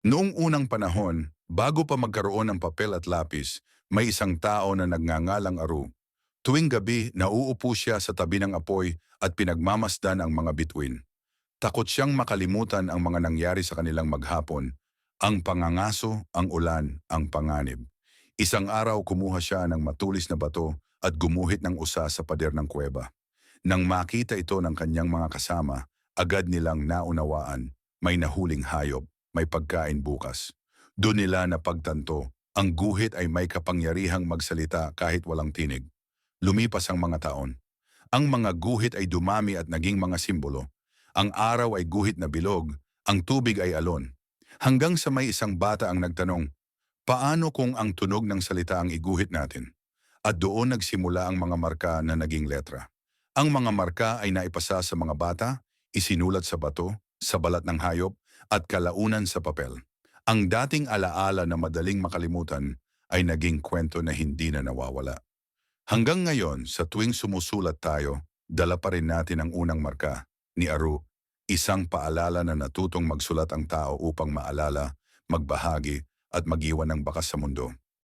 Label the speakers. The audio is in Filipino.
Speaker 1: Noong unang panahon, bago pa magkaroon ng papel at lapis, may isang tao na nagngangalang Aru. Tuwing gabi, nauupo siya sa tabi ng apoy at pinagmamasdan ang mga bituin. Takot siyang makalimutan ang mga nangyari sa kanilang maghapon, ang pangangaso, ang ulan, ang panganib. Isang araw kumuha siya ng matulis na bato at gumuhit ng usa sa pader ng kuweba. Nang makita ito ng kanyang mga kasama, agad nilang naunawaan, may nahuling hayop, may pagkain bukas. Doon nila napagtanto, ang guhit ay may kapangyarihang magsalita kahit walang tinig. Lumipas ang mga taon. Ang mga guhit ay dumami at naging mga simbolo. Ang araw ay guhit na bilog, ang tubig ay alon. Hanggang sa may isang bata ang nagtanong, paano kung ang tunog ng salita ang iguhit natin? At doon nagsimula ang mga marka na naging letra. Ang mga marka ay naipasa sa mga bata, isinulat sa bato, sa balat ng hayop, at kalaunan sa papel. Ang dating alaala na madaling makalimutan ay naging kwento na hindi na nawawala. Hanggang ngayon, sa tuwing sumusulat tayo, dala pa rin natin ang unang marka ni Aru, isang paalala na natutong magsulat ang tao upang maalala, magbahagi, at mag-iwan ng bakas sa mundo.